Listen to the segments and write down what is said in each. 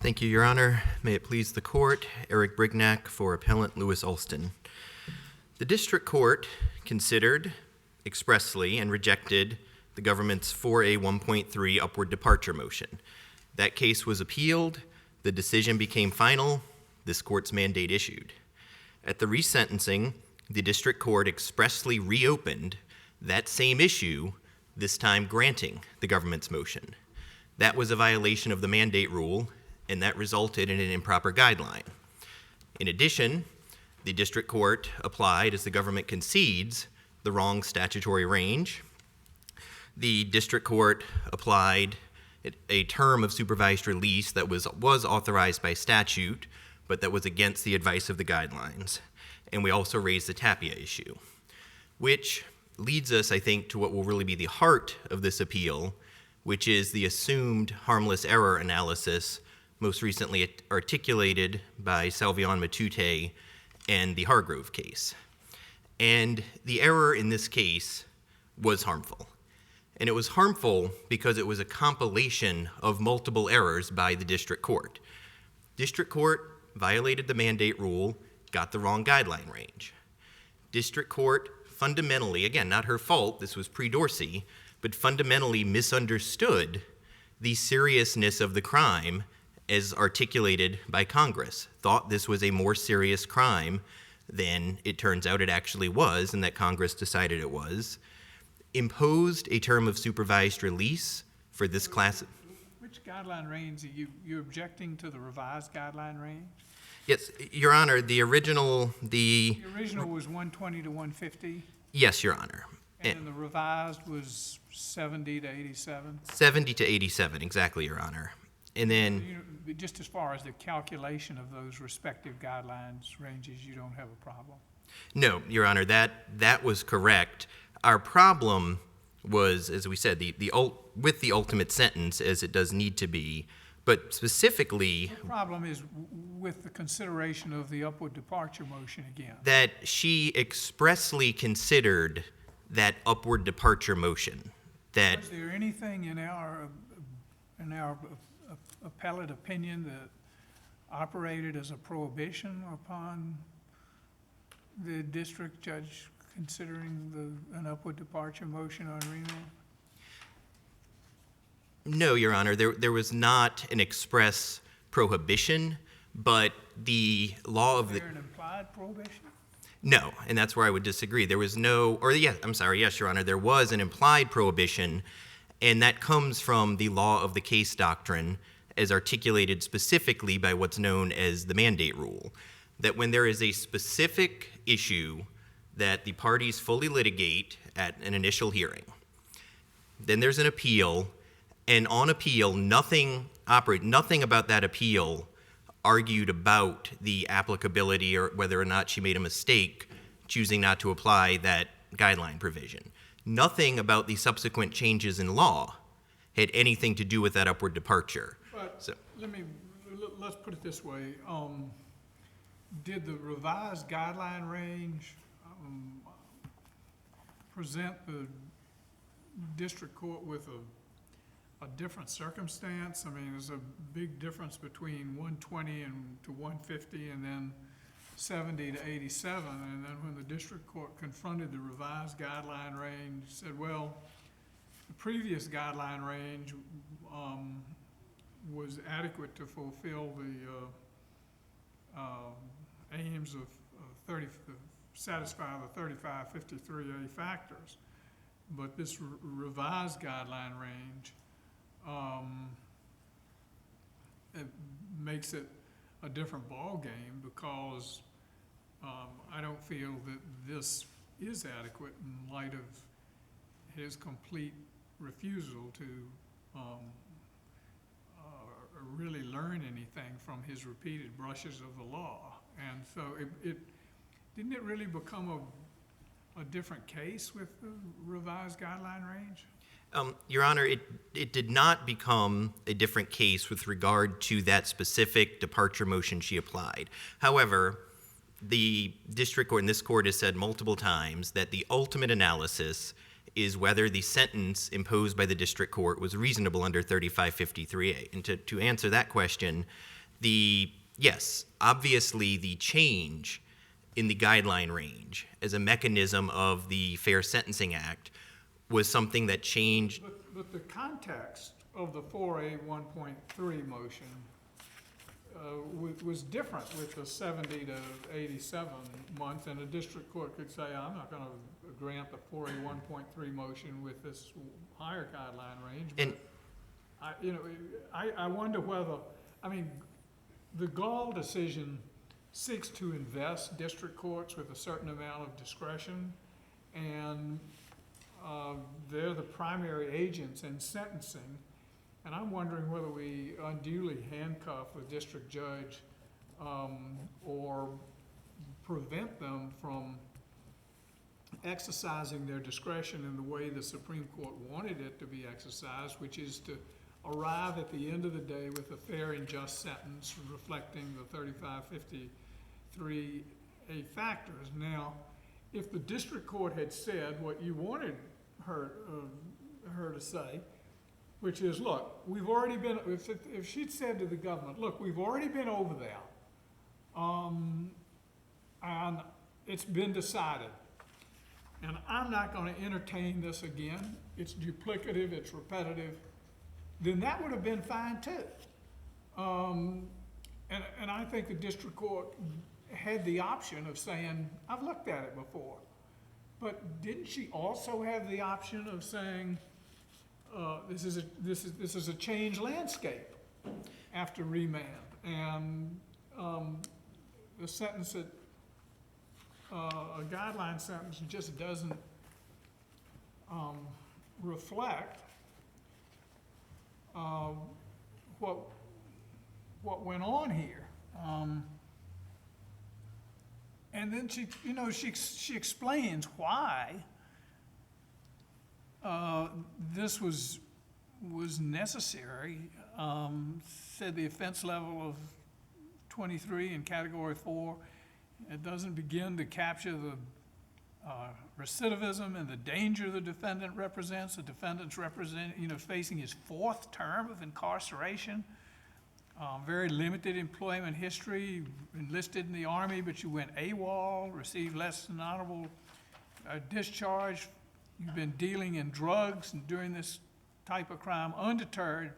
Thank you, Your Honor. May it please the court, Eric Brignac for Appellant Louis Alston. The district court considered expressly and rejected the government's 4A 1.3 upward departure motion. That case was appealed, the decision became final, this court's mandate issued. At the resentencing, the district court expressly reopened that same issue, this time granting the government's motion. That was a violation of the mandate rule, and that resulted in an improper guideline. In addition, the district court applied, as the government concedes, the wrong statutory range. The district court applied a term of supervised release that was authorized by statute, but that was against the advice of the guidelines. And we also raised the Tapia issue, which leads us, I think, to what will really be the heart of this appeal, which is the assumed harmless error analysis most recently articulated by Salvion Matute and the Hargrove case. And the error in this case was harmful. And it was harmful because it was a compilation of multiple errors by the district court. District court violated the mandate rule, got the wrong guideline range. District court fundamentally, again, not her fault, this was pre-Dorsey, but fundamentally misunderstood the seriousness of the crime as articulated by Congress, thought this was a more serious crime than it turns out it actually was, and that Congress decided it was, imposed a term of supervised release for this class. Which guideline range are you objecting to, the revised guideline range? Yes, Your Honor, the original was 120 to 150? Yes, Your Honor. And then the revised was 70 to 87? 70 to 87, exactly, Your Honor. And then, just as far as the calculation of those respective guidelines ranges, you don't have a problem? No, Your Honor, that was correct. Our problem was, as we said, with the ultimate sentence, as it does need to be, but specifically... The problem is with the consideration of the upward departure motion again. That she expressly considered that upward departure motion. That is there anything in our appellate opinion that operated as a prohibition upon the district judge considering an upward departure motion on remand? No, Your Honor, there was not an express prohibition, but the law of the... Was there an implied prohibition? No, and that's where I would disagree. There was no, or yes, I'm sorry, yes, Your Honor, there was an implied prohibition, and that comes from the law of the case doctrine as articulated specifically by what's known as the mandate rule, that when there is a specific issue that the parties fully litigate at an initial hearing, then there's an appeal, and on appeal, nothing about that appeal argued about the applicability or whether or not she made a mistake choosing not to apply that guideline provision. Nothing about the subsequent changes in law had anything to do with that upward departure. But let's put it this way. Did the revised guideline range present the district court with a different circumstance? I mean, there's a big difference between 120 to 150 and then 70 to 87. And then when the district court confronted the revised guideline range, said, well, the previous guideline range was adequate to fulfill the aims of satisfy the 3553A factors. But this revised guideline range it makes it a different ball game because I don't feel that this is adequate in light of his complete refusal to really learn anything from his repeated brushes of the law. And so didn't it really become a different case with the revised guideline range? Your Honor, it did not become a different case with regard to that specific departure motion she applied. However, the district court and this court has said multiple times that the ultimate analysis is whether the sentence imposed by the district court was reasonable under 3553A. And to answer that question, yes, obviously the change in the guideline range as a mechanism of the Fair Sentencing Act was something that changed. But the context of the 4A 1.3 motion was different with the 70 to 87 month, and a district court could say, I'm not going to grant the 4A 1.3 motion with this higher guideline range. But I wonder whether, the Gall decision seeks to invest district courts with a certain amount of discretion, and they're the primary agents in sentencing. And I'm wondering whether we unduly handcuff a district judge or prevent them from exercising their discretion in the way the Supreme Court wanted it to be exercised, which is to arrive at the end of the day with a fair and just sentence reflecting the 3553A factors. Now, if the district court had said what you wanted her to say, which is, look, we've already been, if she'd said to the government, look, we've already been over there, and it's been decided, and I'm not going to entertain this again, it's duplicative, it's repetitive, then that would have been fine too. And I think the district court had the option of saying, I've looked at it before. But didn't she also have the option of saying, this is a changed landscape after remand, and the sentence that a guideline sentence just doesn't reflect what went on here. And then she explains why this was necessary. Said the offense level of 23 in Category 4, it doesn't begin to capture the recidivism and the danger the defendant represents. The defendant's facing his fourth term of incarceration. Very limited employment history, enlisted in the Army, but you went AWOL, received less than honorable discharge. You've been dealing in drugs and doing this type of crime undeterred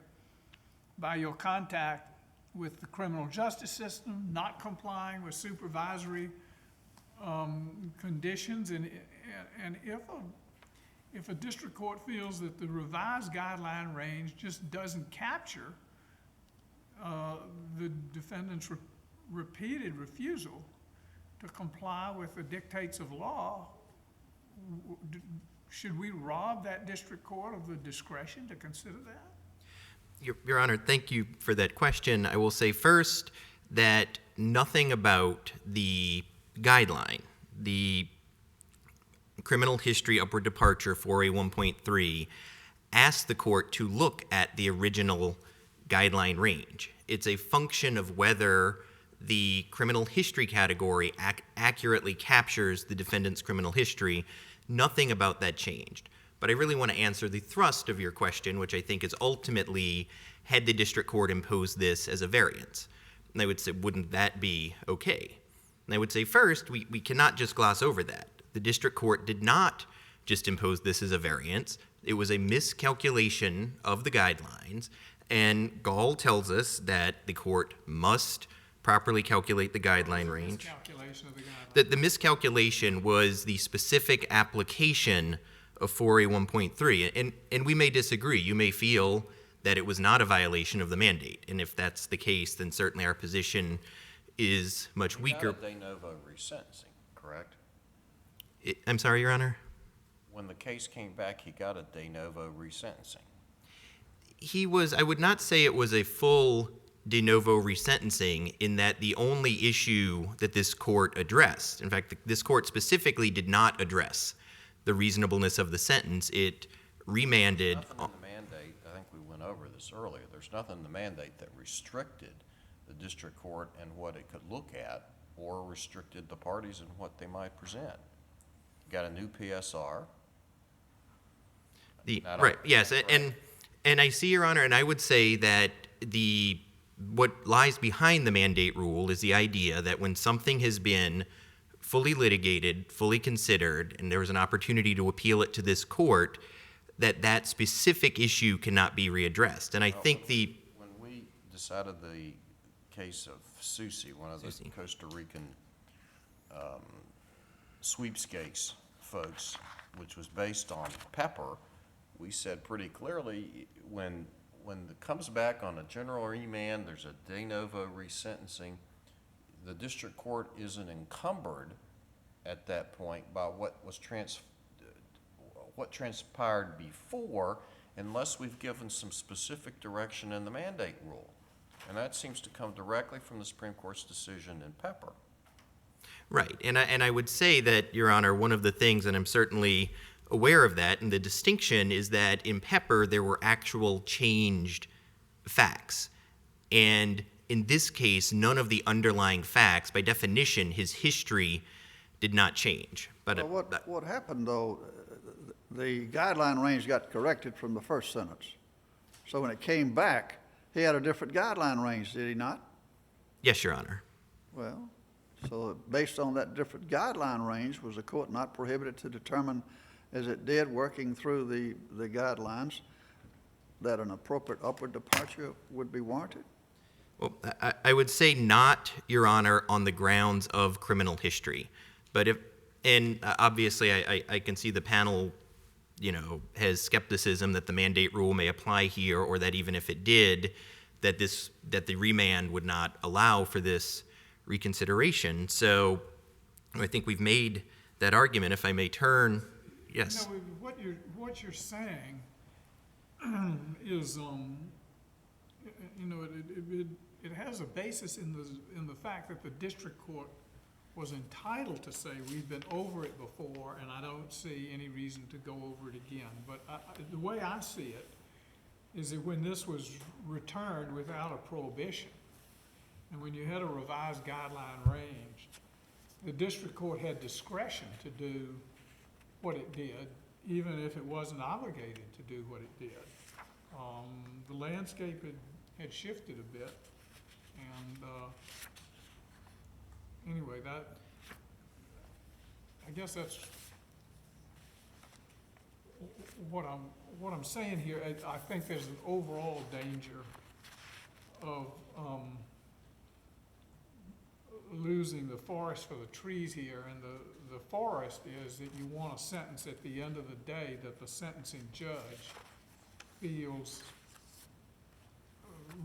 by your contact with the criminal justice system, not complying with supervisory conditions. And if a district court feels that the revised guideline range just doesn't capture the defendant's repeated refusal to comply with the dictates of law, should we rob that district court of the discretion to consider that? Your Honor, thank you for that question. I will say first that nothing about the guideline, the criminal history upward departure 4A 1.3, asks the court to look at the original guideline range. It's a function of whether the criminal history category accurately captures the defendant's criminal history. Nothing about that changed. But I really want to answer the thrust of your question, which I think is ultimately, had the district court imposed this as a variance? And I would say, wouldn't that be okay? And I would say first, we cannot just gloss over that. The district court did not just impose this as a variance. It was a miscalculation of the guidelines. And Gall tells us that the court must properly calculate the guideline range. Miscalculation of the guideline. The miscalculation was the specific application of 4A 1.3. And we may disagree. You may feel that it was not a violation of the mandate. And if that's the case, then certainly our position is much weaker. You got a de novo resentencing, correct? I'm sorry, Your Honor? When the case came back, he got a de novo resentencing. I would not say it was a full de novo resentencing in that the only issue that this court addressed, in fact, this court specifically did not address the reasonableness of the sentence. It remanded. There's nothing in the mandate, I think we went over this earlier, there's nothing in the mandate that restricted the district court and what it could look at or restricted the parties and what they might present. You got a new PSR. Right, yes, and I see, Your Honor, and I would say that what lies behind the mandate rule is the idea that when something has been fully litigated, fully considered, and there was an opportunity to appeal it to this court, that specific issue cannot be readdressed. And I think When we decided the case of Susi, one of the Costa Rican sweepstakes folks, which was based on Pepper, we said pretty clearly, when it comes back on a general remand, there's a de novo resentencing, the district court isn't encumbered at that point by what transpired before, unless we've given some specific direction in the mandate rule. And that seems to come directly from the Supreme Court's decision in Pepper. Right, and I would say that, Your Honor, one of the things, and I'm certainly aware of that, and the distinction is that in Pepper there were actual changed facts. And in this case, none of the underlying facts, by definition, his history did not change. But Well, what happened, though, the guideline range got corrected from the first sentence. So when it came back, he had a different guideline range, did he not? yes, Your Honor. Well, so based on that different guideline range, was the court not prohibited to determine, as it did, working through the guidelines, that an appropriate upward departure would be warranted? Well, I would say not, Your Honor, on the grounds of criminal history. But obviously I can see the panel, has skepticism that the mandate rule may apply here, or that even if it did, that the remand would not allow for this reconsideration. So I think we've made that argument. If I may turn, yes. What you're saying is, it has a basis in the fact that the district court was entitled to say, we've been over it before, and I don't see any reason to go over it again. But the way I see it is that when this was returned without a prohibition, and when you had a revised guideline range, the district court had discretion to do what it did, even if it wasn't obligated to do what it did. The landscape had shifted a bit, and anyway, I guess that's what I'm saying here. I think there's an overall danger of losing the forest for the trees here, and the forest is that you want a sentence at the end of the day that the sentencing judge feels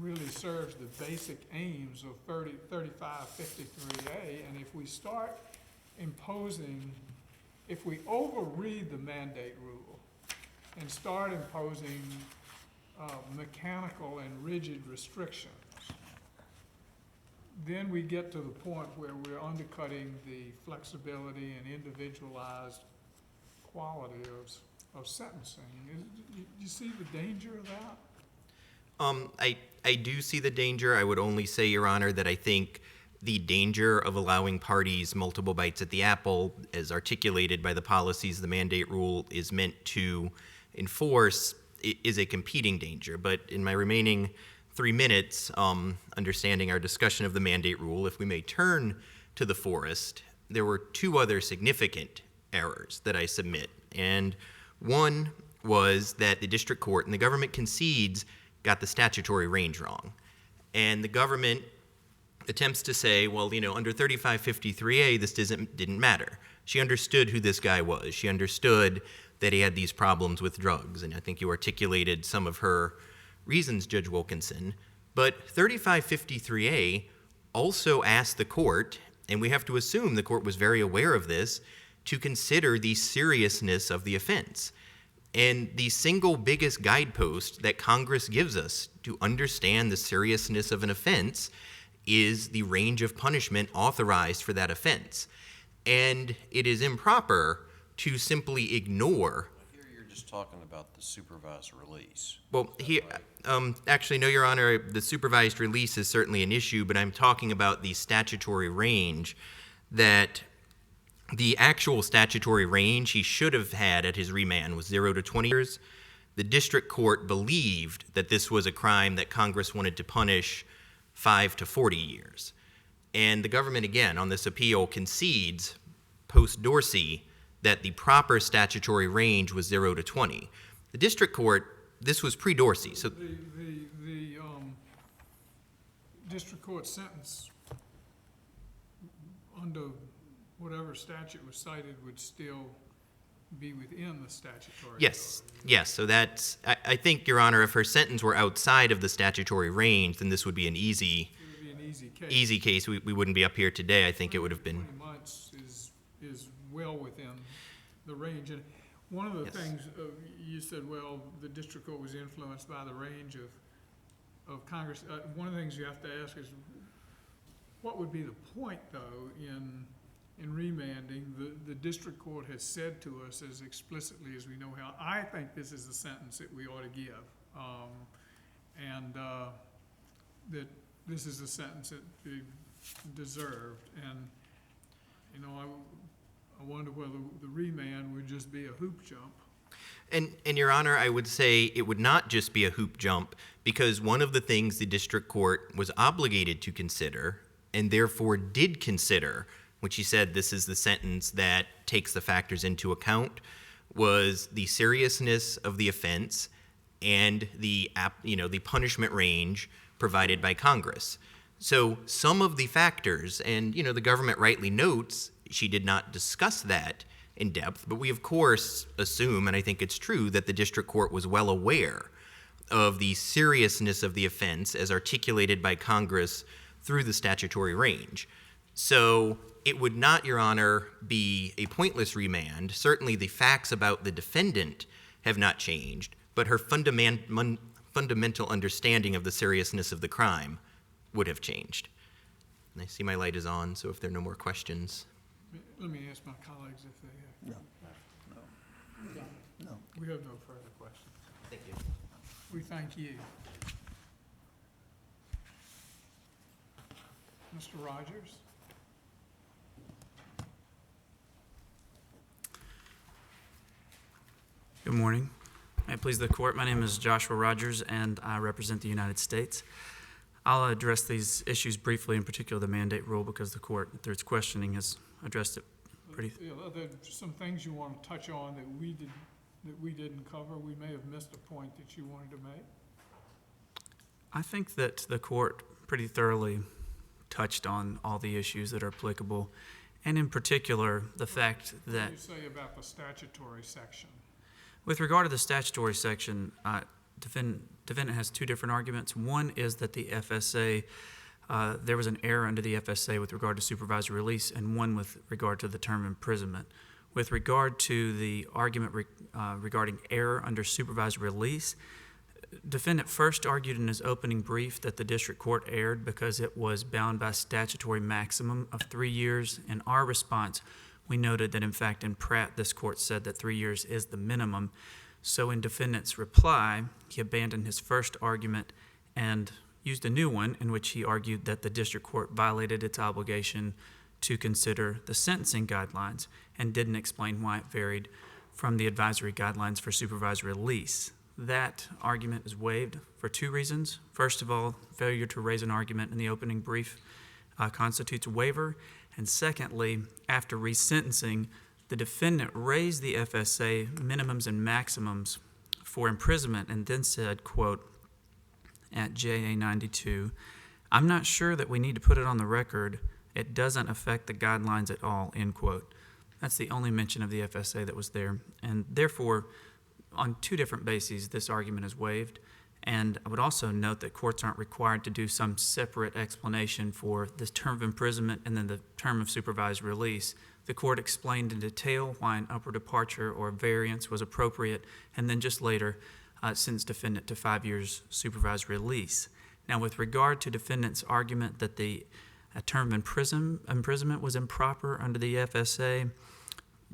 really serves the basic aims of 3553A, and if we start imposing, if we overread the mandate rule and start imposing mechanical and rigid restrictions, then we get to the point where we're undercutting the flexibility and individualized quality of sentencing. Do you see the danger of that? I do see the danger. I would only say, Your Honor, that I think the danger of allowing parties multiple bites at the apple, as articulated by the policies the mandate rule is meant to enforce, is a competing danger. But in my remaining 3 minutes, understanding our discussion of the mandate rule, if we may turn to the forest, there were 2 other significant errors that I submit. And one was that the district court, and the government concedes, got the statutory range wrong. And the government attempts to say, well, under 3553A, this didn't matter. She understood who this guy was. She understood that he had these problems with drugs. And I think you articulated some of her reasons, Judge Wilkinson. But 3553A also asked the court, and we have to assume the court was very aware of this, to consider the seriousness of the offense. And the single biggest guidepost that Congress gives us to understand the seriousness of an offense is the range of punishment authorized for that offense. And it is improper to simply ignore. Here you're just talking about the supervised release. Well, here, actually, no, Your Honor, the supervised release is certainly an issue, but I'm talking about the statutory range, that the actual statutory range he should have had at his remand was 0 to 20 years. the district court believed that this was a crime that Congress wanted to punish 5 to 40 years. And the government, again, on this appeal concedes, post-Dorsey, that the proper statutory range was 0 to 20. The district court, this was pre-Dorsey, so The district court sentence under whatever statute was cited would still be within the statutory. yes, so that's, I think, Your Honor, if her sentence were outside of the statutory range, then this would be an easy It would be an easy case. case. We wouldn't be up here today. I think it would have been. 20 months is well within the range. And one of the Yes. things, you said, well, the district court was influenced by the range of Congress. One of the things you have to ask is, what would be the point, though, in remanding? The district court has said to us as explicitly as we know how, I think this is the sentence that we ought to give. And that this is the sentence that they deserved. And, you know, I wonder whether the remand would just be a hoop jump. And Your Honor, I would say it would not just be a hoop jump, because one of the things the district court was obligated to consider, and therefore did consider, when she said this is the sentence that takes the factors into account, was the seriousness of the offense and the punishment range provided by Congress. So some of the factors, and the government rightly notes she did not discuss that in depth, but we of course assume, and I think it's true, that the district court was well aware of the seriousness of the offense as articulated by Congress through the statutory range. So it would not, Your Honor, be a pointless remand. Certainly the facts about the defendant have not changed, but her fundamental understanding of the seriousness of the crime would have changed. And I see my light is on, so if there are no more questions. Let me ask my colleagues if they have. No. We have no further questions. Thank you. We thank you. Mr. Rogers? Good morning. May it please the court, my name is Joshua Rogers, and I represent the United States. I'll address these issues briefly, in particular the mandate rule, because the court, through its questioning, has addressed it pretty. Yeah, there are some things you want to touch on that we didn't cover. We may have missed a point that you wanted to make. I think that the court pretty thoroughly touched on all the issues that are applicable, and in particular, the fact that What do you say about the statutory section? with regard to the statutory section, defendant has two different arguments. One is that the FSA, there was an error under the FSA with regard to supervised release, and one with regard to the term of imprisonment. With regard to the argument regarding error under supervised release, defendant first argued in his opening brief that the district court erred because it was bound by statutory maximum of 3 years. In our response, we noted that, in fact, in Pratt, this court said that 3 years is the minimum. So in defendant's reply, he abandoned his first argument and used a new one in which he argued that the district court violated its obligation to consider the sentencing guidelines and didn't explain why it varied from the advisory guidelines for supervised release. That argument is waived for two reasons. First of all, failure to raise an argument in the opening brief constitutes a waiver. And secondly, after resentencing, the defendant raised the FSA minimums and maximums for imprisonment and then said, quote, at JA 92, "I'm not sure that we need to put it on the record. It doesn't affect the guidelines at all," end quote. That's the only mention of the FSA that was there. And therefore, on two different bases, this argument is waived. And I would also note that courts aren't required to do some separate explanation for this term of imprisonment and then the term of supervised release. The court explained in detail why an upward departure or variance was appropriate, and then just later sentenced defendant to 5 years supervised release. Now, with regard to defendant's argument that the term of imprisonment was improper under the FSA,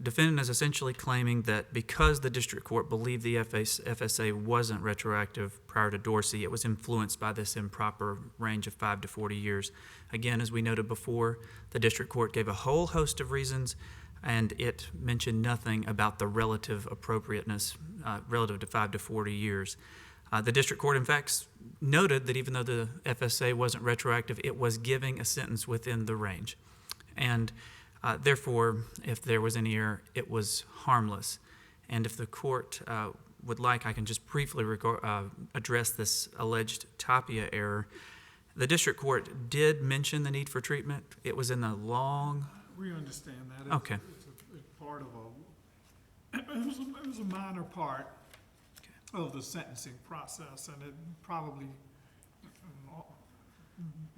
defendant is essentially claiming that because the district court believed the FSA wasn't retroactive prior to Dorsey, it was influenced by this improper range of 5 to 40 years. Again, as we noted before, the district court gave a whole host of reasons and it mentioned nothing about the relative appropriateness relative to 5 to 40 years. The district court, in fact, noted that even though the FSA wasn't retroactive, it was giving a sentence within the range. And therefore, if there was any error, it was harmless. And if the court would like, I can just briefly address this alleged Tapia error. The district court did mention the need for treatment. It was in the long... We understand that. Okay. It's part of it was a minor part of the sentencing process, and it probably,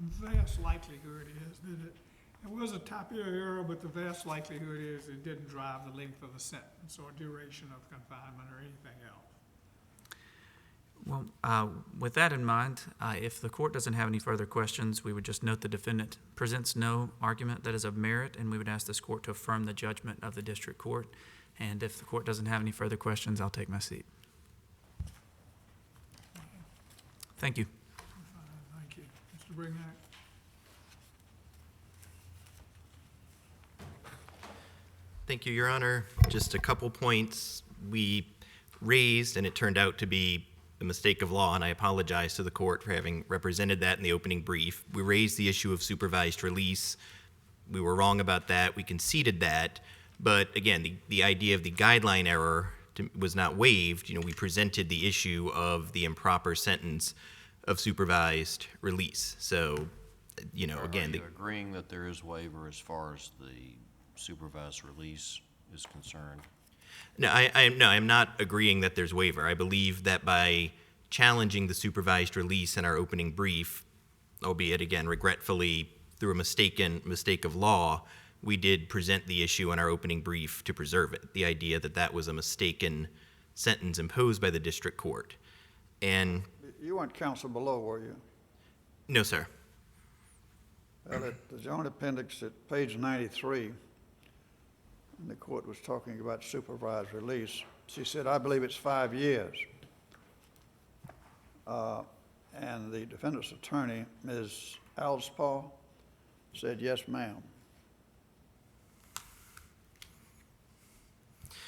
vast likelihood is that it was a Tapia error, but the vast likelihood is it didn't drive the length of the sentence or duration of confinement or anything else. Well, with that in mind, if the court doesn't have any further questions, we would just note the defendant presents no argument that is of merit, and we would ask this court to affirm the judgment of the district court. And if the court doesn't have any further questions, I'll take my seat. Thank you. Thank you. Mr. Brignac? Thank you, Your Honor. Just a couple points we raised, and it turned out to be a mistake of law, and I apologize to the court for having represented that in the opening brief. We raised the issue of supervised release. We were wrong about that. We conceded that. But again, the idea of the guideline error was not waived. We presented the issue of the improper sentence of supervised release. So, again... Are you agreeing that there is waiver as far as the supervised release is concerned? No, I'm not agreeing that there's waiver. I believe that by challenging the supervised release in our opening brief, albeit again regretfully through a mistake of law, we did present the issue in our opening brief to preserve it. The idea that that was a mistaken sentence imposed by the district court. And You weren't counsel below, were you? no, sir. Well, at the joint appendix at page 93, and the court was talking about supervised release. She said, I believe it's 5 years. And the defendant's attorney, Ms. Alston, said, yes, ma'am.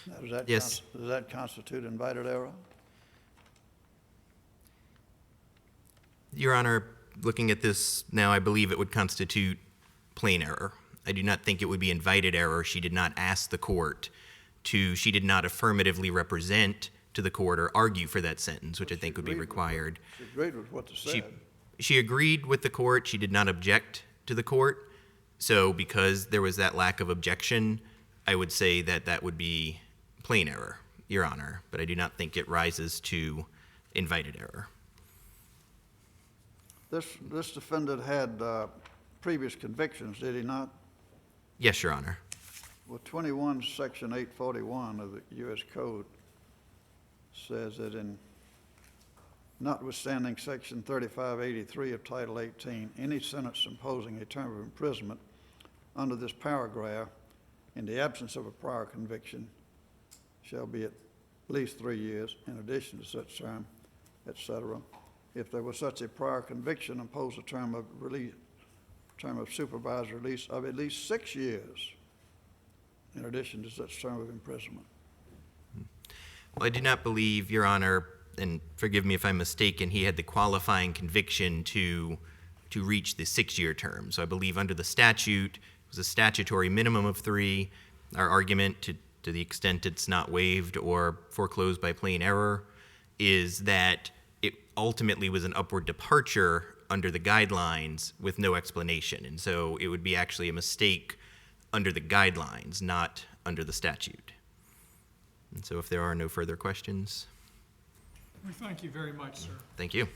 Now, Yes. Does that constitute invited error? Your Honor, looking at this now, I believe it would constitute plain error. I do not think it would be invited error. She did not ask the court she did not affirmatively represent to the court or argue for that sentence, which I think would be required. She agreed with what they said. She agreed with the court. She did not object to the court. So because there was that lack of objection, I would say that that would be plain error, Your Honor. But I do not think it rises to invited error. This defendant had previous convictions, did he not? Yes, Your Honor. Well, 21 Section 841 of the U.S. Code says that notwithstanding Section 3583 of Title 18, any sentence imposing a term of imprisonment under this paragraph in the absence of a prior conviction shall be at least 3 years in addition to such term, etc. If there was such a prior conviction, impose a term of supervised release of at least 6 years in addition to such term of imprisonment. Well, I do not believe, Your Honor, and forgive me if I'm mistaken, he had the qualifying conviction to reach the 6-year term. So I believe under the statute, it was a statutory minimum of 3. Our argument, to the extent it's not waived or foreclosed by plain error, is that it ultimately was an upward departure under the guidelines with no explanation. And so it would be actually a mistake under the guidelines, not under the statute. And so if there are no further questions. We thank you very much, sir. Thank you.